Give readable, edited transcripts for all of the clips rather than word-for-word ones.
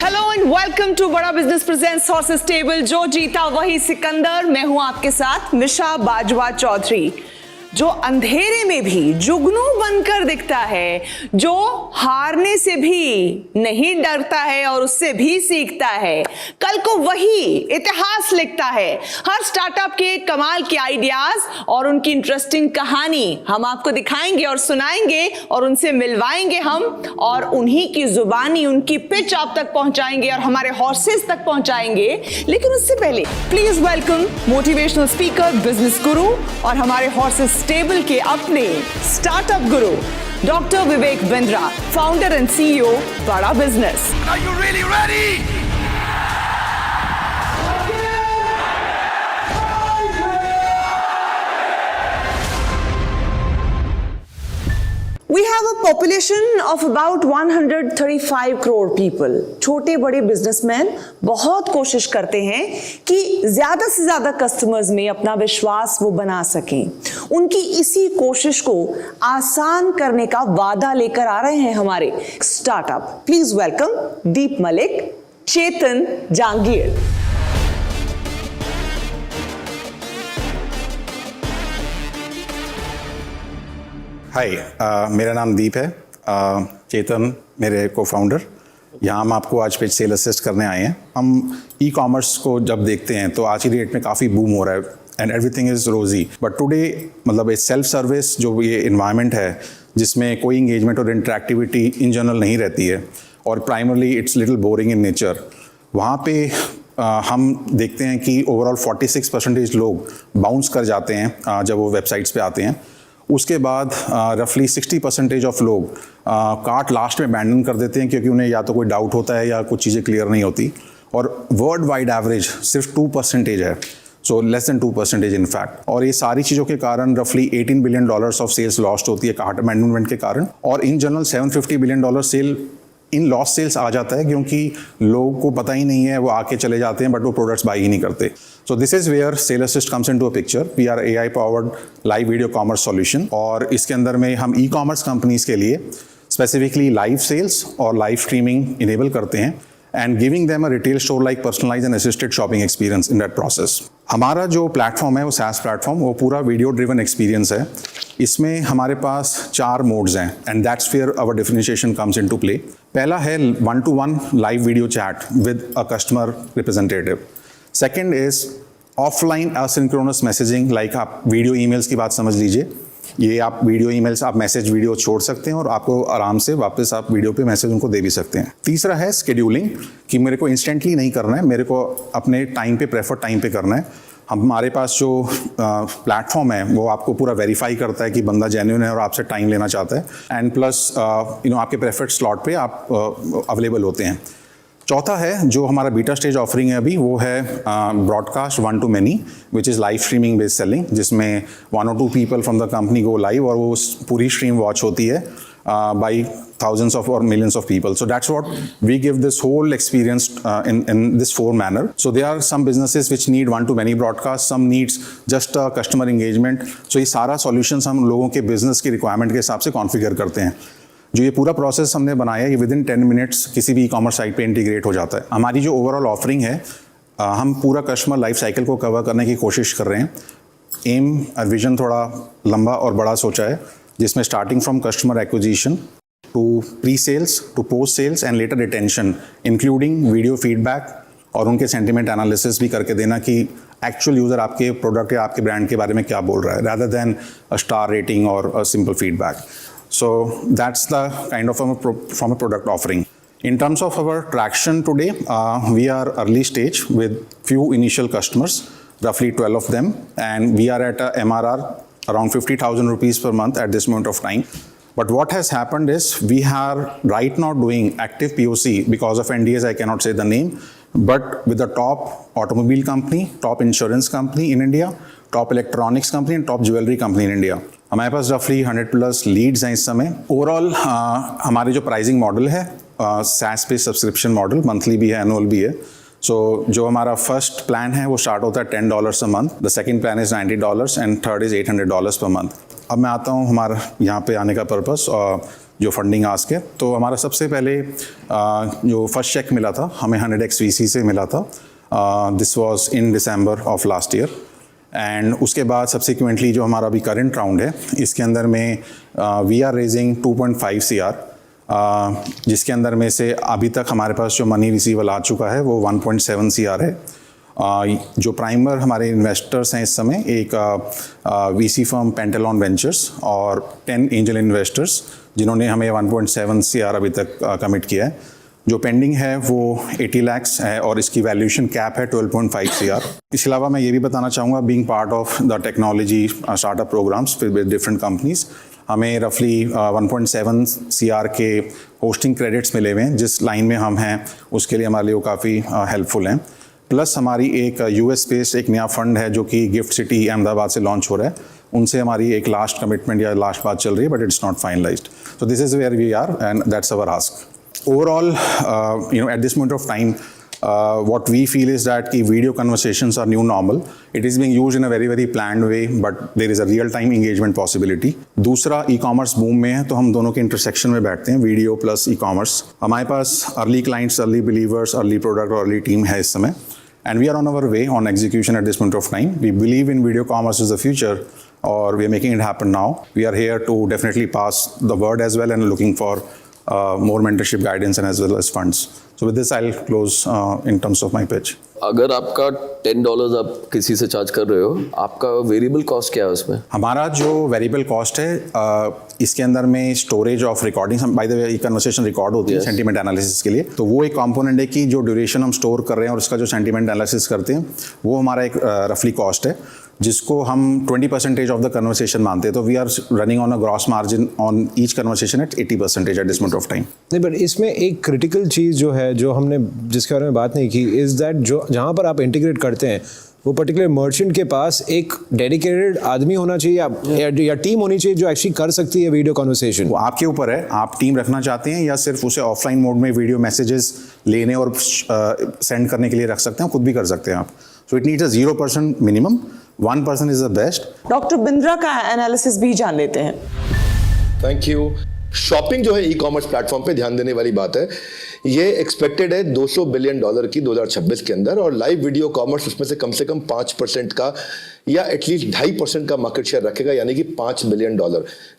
Hello and welcome to बड़ा business presents horses table. जो जीता वही सिकंदर। मैं हूं आपके साथ मिशा बाजवा चौधरी। जो अंधेरे में भी जुगनू बनकर दिखता है, जो हारने से भी नहीं डरता है और उससे भी सीखता है, कल को वही इतिहास लिखता है। हर स्टार्टअप के कमाल के आइडियाज और उनकी इंटरेस्टिंग कहानी हम आपको दिखाएंगे और सुनाएंगे और उनसे मिलवाएंगे हम, और उन्हीं की जुबानी उनकी पिच आप तक पहुंचाएंगे और हमारे हॉर्सेस तक पहुंचाएंगे। लेकिन उससे पहले please welcome motivational speaker, business गुरु और हमारे हॉर्सेस टेबल के अपने startup Guru doctor Vivek Bindra, founder and CEO बड़ा business. Are you really ready? We have a population of about 135 crore people. छोटे बड़े बिजनेसमैन बहुत कोशिश करते हैं कि ज्यादा से ज्यादा कस्टमर्स में अपना विश्वास वो बना सकें। उनकी इसी कोशिश को आसान करने का वादा लेकर आ रहे हैं हमारे स्टार्टअप। प्लीज वेलकम दीप मलिक, चेतन जांगीर। हाय, मेरा नाम दीप है। चेतन मेरे को फाउंडर। यहाँ हम आपको आज पे सेल असिस्ट करने आए हैं। हम ई कॉमर्स को जब देखते हैं तो आज की डेट में काफ़ी बूम हो रहा है एंड एवरीथिंग इज़ रोजी, बट टुडे मतलब एक सेल्फ सर्विस जो ये इन्वायरमेंट है जिसमें कोई इंगेजमेंट और इंटरेक्टिविटी इन जनरल नहीं रहती है और primarily it's little boring in nature, वहाँ पे हम देखते हैं कि ओवरऑल 46% लोग बाउंस कर जाते हैं जब वो वेबसाइट्स पे आते हैं। उसके बाद रफली 60% ऑफ लोग कार्ट लास्ट में अबैंडन कर देते हैं क्योंकि उन्हें या तो कोई डाउट होता है या कुछ चीज़ें क्लियर नहीं होती, और वर्ल्ड वाइड एवरेज सिर्फ 2% है, so less than 2% in fact. और ये सारी चीज़ों के कारण रफली $18 बिलियन ऑफ सेल्स लॉस्ट होती है कार्ट अबैंडनमेंट के कारण, और in general $750 billion sale in loss sales आ जाता है क्योंकि लोगों को पता ही नहीं है, वो आके चले जाते हैं बट वो प्रोडक्ट्स बाई ही नहीं करते। So this is where sale assist comes into a picture. We are AI powered live video commerce solution, और इसके अंदर में हम ई कॉमर्स कंपनीज के लिए स्पेसिफिकली लाइव सेल्स और लाइव स्ट्रीमिंग इनेबल करते हैं and giving them a retail store like personalised and assisted shopping experience in that process. हमारा जो प्लेटफॉर्म है वो SaaS प्लेटफॉर्म, वो पूरा वीडियो ड्रिवन एक्सपीरियंस है। इसमें हमारे पास 4 मोड्स हैं and that's where our differentiation comes into play. पहला है 1-to-1 live video chat with a customer representative. Second is offline asynchronous messaging, like आप वीडियो ईमेल्स की बात समझ लीजिए। ये आप वीडियो ईमेल्स, आप मैसेज वीडियो छोड़ सकते हैं और आपको आराम से वापस आप वीडियो पे मैसेज उनको दे भी सकते हैं। तीसरा है शेड्यूलिंग, कि मेरे को इंस्टेंटली नहीं करना है, मेरे को अपने टाइम पे, प्रेफर टाइम पे करना है। हमारे पास जो प्लेटफॉर्म है वो आपको पूरा वेरीफाई करता है कि बंदा जेन्युइन है और आपसे टाइम लेना चाहता है, एंड प्लस आपके प्रेफर्ड स्लॉट पे आप अवेलेबल होते हैं। चौथा है जो हमारा बीटा स्टेज ऑफरिंग है अभी, वो है broadcast 1-to-many, which is live streaming based selling, जिसमें 1 or 2 people from the company go live और वो पूरी स्ट्रीम वॉच होती है by thousands of or millions of people. So that's what we give this whole experience in this 4 manner. So there are some businesses which need 1-to-many broadcast, some needs just a customer engagement. So ये सारा solutions हम लोगों के business की requirement के हिसाब से configure करते हैं। जो ये पूरा प्रोसेस हमने बनाया है ये विदिन 10 मिनट्स किसी भी e-commerce साइट पे इंटीग्रेट हो जाता है। हमारी जो ओवरऑल ऑफरिंग है, हम पूरा कस्टमर लाइफ साइकिल को कवर करने की कोशिश कर रहे हैं। एम और विजन थोड़ा लंबा और बड़ा सोचा है, जिसमें starting from customer acquisition to pre sales to post sales and later retention, including video feedback और उनके सेंटिमेंट एनालिसिस भी करके देना कि एक्चुअल यूज़र आपके प्रोडक्ट या आपके ब्रांड के बारे में क्या बोल रहा है, rather than a star rating or a simple feedback. So that's the kind of from a product offering. In terms of our traction today, we are early stage with few initial customers, roughly 12 of them, and we are at a MRR around 50,000 rupees per month at this moment of time. But what has happened is we are right now doing active POC because of NDAs, I cannot say the name, but with the top automobile company, top insurance company in India, top electronics company and top jewelry company in India. हमारे पास रफली 100+ Leeds हैं इस समय। Overall हमारे जो pricing model है SaaS पे subscription model, monthly भी है, एनुअल भी है। सो जो हमारा फर्स्ट प्लान है वो स्टार्ट होता है $10 a month, the second plan is $90 and third is $800 per month. अब मैं आता हूँ हमारा यहाँ पे आने का पर्पस। जो फंडिंग आस्क है। तो हमारा सबसे पहले जो फर्स्ट चेक मिला था हमें 100x VC से मिला था, this was in December of last year. And उसके बाद सब्सिक्वेंटली जो हमारा अभी करंट राउंड है इसके अंदर में वी आर रेजिंग 2.5 CR, जिसके अंदर में से अभी तक हमारे पास जो मनी रिसीवल आ चुका है वो 1.7 CR है। जो प्राइमर हमारे इन्वेस्टर्स हैं इस समय, एक VC फर्म पेंटालॉन वेंचर्स और 10 एंजल इन्वेस्टर्स जिन्होंने हमें 1.7 CR अभी तक कमिट किया है। जो पेंडिंग है वो 80 लाख है और इसकी वैल्यूएशन कैप है 12.5 CR। इसके अलावा मैं ये भी बताना चाहूँगा, being part of the technology startup programmes with different companies, हमें रफली 1.7 CR के होस्टिंग क्रेडिट्स मिले हुए हैं। जिस लाइन में हम हैं उसके लिए हमारे लिए वो काफ़ी हेल्पफुल हैं। प्लस हमारी एक US बेस्ड एक नया फंड है जो कि गिफ्ट सिटी अहमदाबाद से लॉन्च हो रहा है, उनसे हमारी एक लास्ट कमिटमेंट या लास्ट बात चल रही है, but it's not finalized. So this is where we are and that's our ask. Overall, at this moment of time, what we feel is that the video conversations are new normal. It is being used in a very, very planned way, but there is a real-time engagement possibility. दूसरा e-commerce boom में है तो हम दोनों के intersection में बैठते हैं, video plus e-commerce. हमारे पास early clients, early believers, early product और early team है इस समय. And we are on our way on execution at this moment of time. We believe in video commerce is the future, or we are making it happen now. We are here to definitely pass the word as well and looking for more mentorship guidance and as well as funds. So with this I'll close in terms of my pitch. अगर आपका $10 आप किसी से charge कर रहे हो, आपका variable cost क्या है उसमें? हमारा जो वेरिएबल कॉस्ट है इसके अंदर में storage of recording, by the way ये कन्वर्सेशन रिकॉर्ड होती है सेंटीमेंट एनालिसिस के लिए, तो वो एक कंपोनेंट है कि जो ड्यूरेशन हम स्टोर कर रहे हैं और उसका जो सेंटीमेंट एनालिसिस करते हैं वो हमारा एक रफली कॉस्ट है, जिसको हम 20% ऑफ द कन्वर्सेशन मानते हैं। तो we are running on a gross margin on each conversation at 80% at this moment of time. नहीं, बट इसमें एक क्रिटिकल चीज़ जो है जो हमने जिसके बारे में बात नहीं की इज़ दैट जो जहाँ पर आप इंटीग्रेट करते हैं वो पर्टिकुलर मर्चेंट के पास एक डेडिकेटेड आदमी होना चाहिए या टीम होनी चाहिए जो एक्चुअली कर सकती है वीडियो कन्वर्सेशन। वो आपके ऊपर है, आप टीम रखना चाहते हैं या सिर्फ उसे ऑफलाइन मोड में वीडियो मैसेजेस लेने और सेंड करने के लिए रख सकते हैं, खुद भी कर सकते हैं आप। So it needs a 0% minimum, 1% is the best. Doctor Bindra का एनालिसिस भी जान लेते हैं। Thank you. शॉपिंग जो है ई कॉमर्स प्लेटफॉर्म पे ध्यान देने वाली बात है। ये एक्सपेक्टेड है $200 बिलियन की 2026 के अंदर, और लाइव वीडियो कॉमर्स उसमें से कम 5% का या एटलीस्ट 2.5% का मार्केट शेयर रखेगा, यानी कि $5 बिलियन,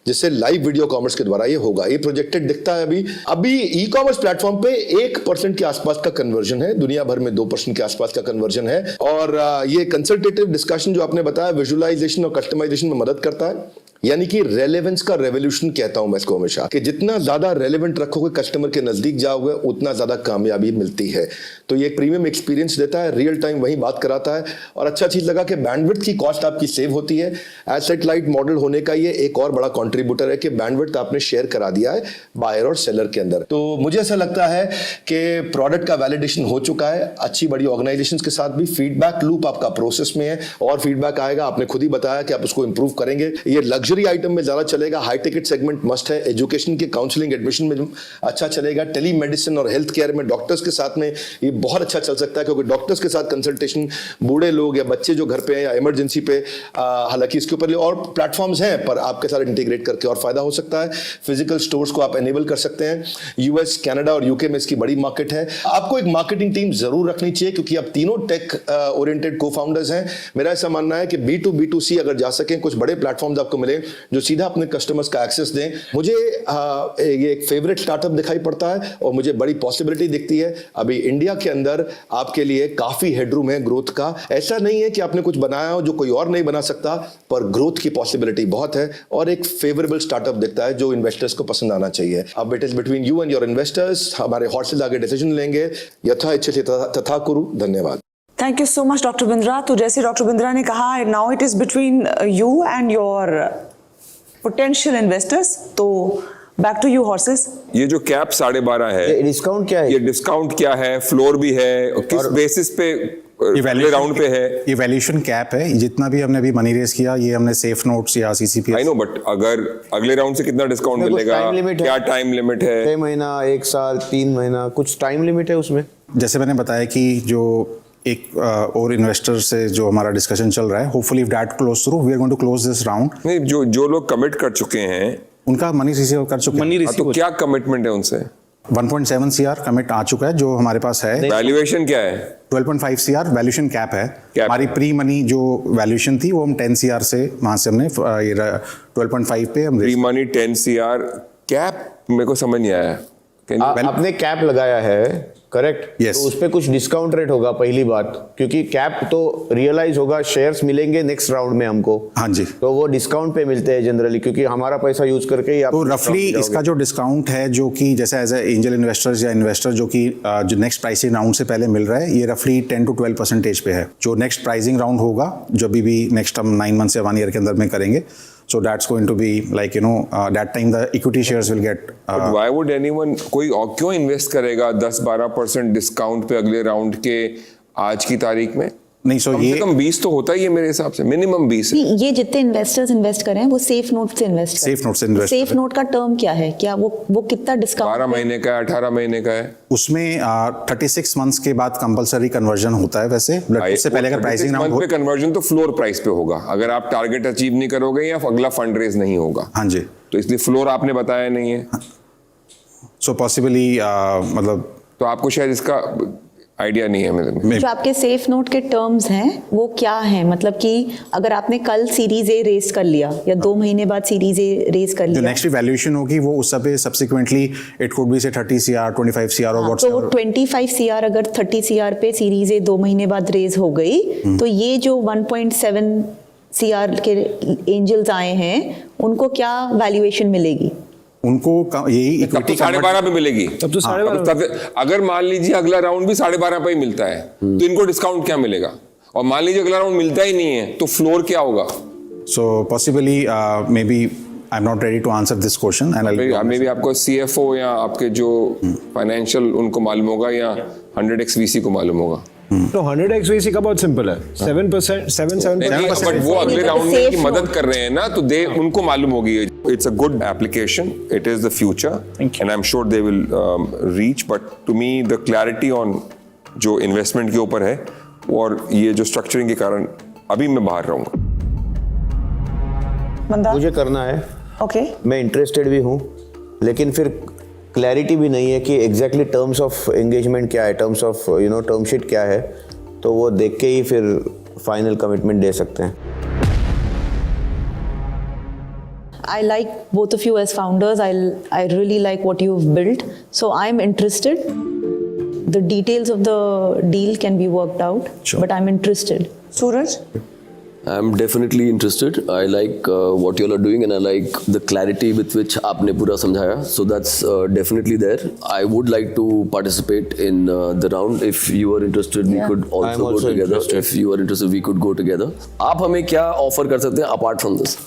जिससे लाइव वीडियो कॉमर्स के द्वारा ये होगा। ये प्रोजेक्टेड दिखता है अभी ई कॉमर्स प्लेटफॉर्म पे 1% के आसपास का कन्वर्जन है, दुनिया भर में 2% के आसपास का कन्वर्जन है। और ये कंसल्टेटिव डिस्कशन जो आपने बताया विजुअलाइजेशन और कस्टमाइजेशन में मदद करता है, यानी कि रेलेवेंस का रेवोल्यूशन कहता हूं मैं इसको हमेशा, कि जितना ज्यादा रेलेवेंट रखोगे, कस्टमर के नजदीक जाओगे, उतना ज्यादा कामयाबी मिलती है। तो ये प्रीमियम एक्सपीरियंस देता है, रियल टाइम वही बात कराता है। और अच्छा चीज लगा कि बैंडविड्थ की कॉस्ट आपकी सेव होती है। एसेट लाइट मॉडल होने का ये एक और बड़ा कंट्रीब्यूटर है कि बैंडविड्थ आपने शेयर करा दिया है बायर और सेलर के अंदर। तो मुझे ऐसा लगता है कि प्रोडक्ट का वैलिडेशन हो चुका है अच्छी बड़ी ऑर्गेनाइजेशंस के साथ भी। फीडबैक लूप आपका प्रोसेस में है और फीडबैक आएगा, आपने खुद ही बताया कि आप उसको इंप्रूव करेंगे। ये लग्जरी आइटम में ज्यादा चलेगा, हाई टिकट सेगमेंट मस्ट है, एजुकेशन के काउंसलिंग एडमिशन में अच्छा चलेगा, टेली मेडिसिन और हेल्थ केयर में डॉक्टर्स के साथ में ये बहुत अच्छा चल सकता है, क्योंकि डॉक्टर्स के साथ कंसल्टेशन बूढ़े लोग या बच्चे जो घर पे हैं या इमरजेंसी पे, हालांकि इसके ऊपर और प्लेटफॉर्म्स हैं पर आपके साथ इंटीग्रेट करके और फायदा हो सकता है। फिजिकल स्टोर्स को आप एनेबल कर सकते हैं। यूएस, कनाडा और यूके में इसकी बड़ी मार्केट है। आपको एक मार्केटिंग टीम जरूर रखनी चाहिए, क्योंकि आप तीनों टेक ओरिएंटेड को फाउंडर्स हैं। मेरा ऐसा मानना है कि B2B2C अगर जा सकें, कुछ बड़े प्लेटफॉर्म्स आपको मिले जो सीधा अपने कस्टमर्स का एक्सेस दें। मुझे ये एक फेवरेट स्टार्टअप दिखाई पड़ता है और मुझे बड़ी पॉसिबिलिटी दिखती है। अभी इंडिया के अंदर आपके लिए काफी हेडरूम है ग्रोथ का। ऐसा नहीं है कि आपने कुछ बनाया हो जो कोई और नहीं बना सकता, पर ग्रोथ की पॉसिबिलिटी बहुत है और एक फेवरेबल स्टार्टअप दिखता है जो इन्वेस्टर्स को पसंद आना चाहिए। अब it is between you and your investors. हमारे हॉर्सेस आगे डिसीजन लेंगे। यथा इच्छते तथा कुरु। धन्यवाद। Thank you so much doctor Bindra. तो जैसे डॉक्टर बिंद्रा ने कहा, now it is between you and your potential investors. तो बैक टू यू हॉर्सेस। ये जो कैप 12.5 है, डिस्काउंट क्या है? ये डिस्काउंट क्या है, फ्लोर भी है, और किस बेसिस पे अगले राउंड पे है? ये वैल्यूएशन कैप है। जितना भी हमने अभी मनी रेज किया ये हमने सेफ नोट्स या CCP। आई नो, बट अगर अगले राउंड से कितना डिस्काउंट मिलेगा, क्या टाइम लिमिट है? 6 महीना, 1 साल, 3 महीना, कुछ टाइम लिमिट है उसमें? जैसे मैंने बताया कि जो एक और इन्वेस्टर से जो हमारा डिस्कशन चल रहा है, hopefully if that close through we are going to close this round. नहीं, जो लोग कमिट कर चुके हैं उनका मनी रिसीव कर चुके हैं। तो क्या कमिटमेंट है उनसे? 1.7 CR कमिट आ चुका है जो हमारे पास है। वैल्यूएशन क्या है? 12.5 CR वैल्यूएशन कैप है। Cap हमारी प्री मनी जो वैल्यूएशन थी वो हम 10 CR से वहां से हमने ये 12.5 पे हम प्री मनी 10 CR कैप मेरे को समझ नहीं आया। आपने कैप लगाया है करेक्ट? Yes. तो उस पे कुछ डिस्काउंट रेट होगा पहली बात, क्योंकि कैप तो रियलाइज होगा, शेयर्स मिलेंगे नेक्स्ट राउंड में हमको। हाँ जी। तो वो डिस्काउंट पे मिलते हैं जनरली, क्योंकि हमारा पैसा यूज करके ही आप तो रफली इसका जो डिस्काउंट है जो कि जैसे एज एंजल इन्वेस्टर्स या इन्वेस्टर जो कि जो नेक्स्ट प्राइसिंग राउंड से पहले मिल रहा है, ये रफली 10 to 12% पे है। जो नेक्स्ट प्राइसिंग राउंड होगा जब भी नेक्स्ट हम 9 मंथ या 1 ईयर के अंदर में करेंगे, so that's going to be like that time the equity shares will get why would anyone कोई और क्यों इन्वेस्ट करेगा 10-12% डिस्काउंट पे अगले राउंड के आज की तारीख में? नहीं सो कम ये से कम 20 तो होता ही है मेरे हिसाब से, मिनिमम 20 है। ये जितने इन्वेस्टर्स इन्वेस्ट कर रहे हैं वो सेफ नोट से इन्वेस्ट कर रहे हैं। सेफ नोट से इन्वेस्ट सेफ नोट का टर्म क्या है? क्या वो कितना डिस्काउंट? 12 महीने का है, 18 महीने का है। उसमें 36 मंथ्स के बाद कंपलसरी कन्वर्जन होता है वैसे, उससे पहले अगर प्राइसिंग राउंड पे कन्वर्जन तो फ्लोर प्राइस पे होगा अगर आप टारगेट अचीव नहीं करोगे या अगला फंड रेज नहीं होगा। हाँ जी। तो इसलिए फ्लोर आपने बताया नहीं है। सो पॉसिबली मतलब तो आपको शायद इसका आइडिया नहीं है मेरे में। जो आपके सेफ नोट के टर्म्स हैं वो क्या हैं? मतलब कि अगर आपने कल सीरीज ए रेस कर लिया या 2 महीने बाद सीरीज ए रेस कर जो लिया, नेक्स्ट वैल्यूएशन होगी वो उस सब सब्सिक्वेंटली इट कुड बी से 30 CR 25 CR और तो 25 CR अगर 30 CR पे सीरीज ए 2 महीने बाद रेज हो गई, तो ये जो 1.7 CR के एंजल्स आए हैं उनको क्या वैल्यूएशन मिलेगी? उनको यही तब तो 12.5 पे मिलेगी। तब तो 12.5 अगर मान लीजिए अगला राउंड भी 12.5 पे ही मिलता है तो इनको डिस्काउंट क्या मिलेगा? और मान लीजिए अगला राउंड मिलता ही नहीं है तो फ्लोर क्या होगा? So possibly maybe I am not ready to answer this question and maybe आपको CFO या आपके जो फाइनेंशियल उनको मालूम होगा या 100x VC को मालूम होगा। तो 100x VC का बहुत सिंपल है, 7%, 7%। बट वो अगले राउंड में की मदद कर रहे हैं ना, तो दे उनको मालूम होगी। It's a good application, it is the future and I am sure they will reach, but to me the clarity on जो इन्वेस्टमेंट के ऊपर है और ये जो स्ट्रक्चरिंग के कारण अभी मैं बाहर रहूंगा। मुझे करना है, ओके मैं इंटरेस्टेड भी हूँ, लेकिन फिर क्लैरिटी भी नहीं है कि एग्जैक्टली टर्म्स ऑफ एंगेजमेंट क्या है, टर्म्स ऑफ टर्म शीट क्या है, तो वो देख के ही फिर फाइनल कमिटमेंट दे सकते हैं। I like both of you as founders. I really like what you've built. So I'm interested. The details of the deal can be worked out, but I'm interested. Suraj? I'm definitely interested. I like what you all are doing and I like the clarity with which आपने पूरा समझाया. So that's definitely there. I would like to participate in the round. If you are interested, we could also go together. If you are interested, we could go together. आप हमें क्या offer कर सकते हैं apart from this?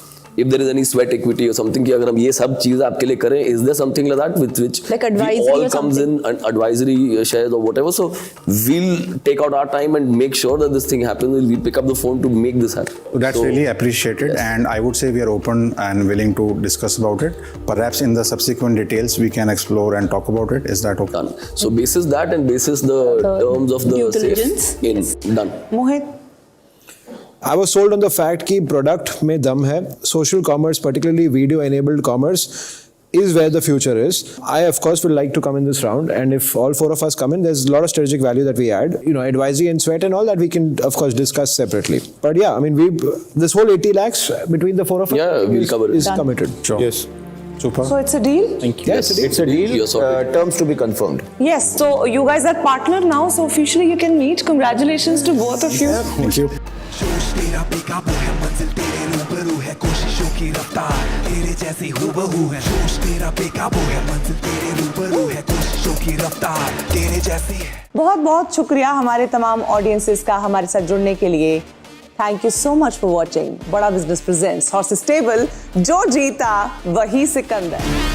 If there is any sweat equity or something कि अगर हम ये सब चीज़ आपके लिए करें, is there something like that with which Like we advisory all or comes in and advisory shares or whatever? So we'll take out our time and make sure that this thing happens. We'll pick up the phone to make this happen. That's really appreciated, and I would say we are open and willing to discuss about it. Perhaps in the subsequent details we can explore and talk about it. Is that okay? Done. So basis that and basis the terms of the due diligence. safe in done. Mohit? I was sold on the fact कि product में दम है. Social commerce, particularly video enabled commerce, is where the future is. I of course would like to come in this round, and if all 4 of us come in, there's a lot of strategic value that we add. Advisory and sweat and all that we can of course discuss separately. But yeah, I mean this whole 80 lakhs between the 4 of us we'll cover it. is committed. Sure. Yes. Super. So it's a deal? Thank you. Yes, It's a deal. You're sorted. Terms to be confirmed. Yes, so you guys are partner now, so officially you can meet. Congratulations to both of you. Thank you. जोश तेरा बेकाबू है, मंजिल तेरे रूबरू है, कोशिशों की रफ्तार तेरे जैसी हूबहू है। जोश तेरा बेकाबू है, मंजिल तेरे रूबरू है, कोशिशों की रफ्तार तेरे जैसी है। बहुत बहुत शुक्रिया हमारे तमाम ऑडियंसेस का हमारे साथ जुड़ने के लिए। Thank you so much for watching बड़ा बिजनेस प्रेजेंट्स हॉर्सेस टेबल। जो जीता वही सिकंदर।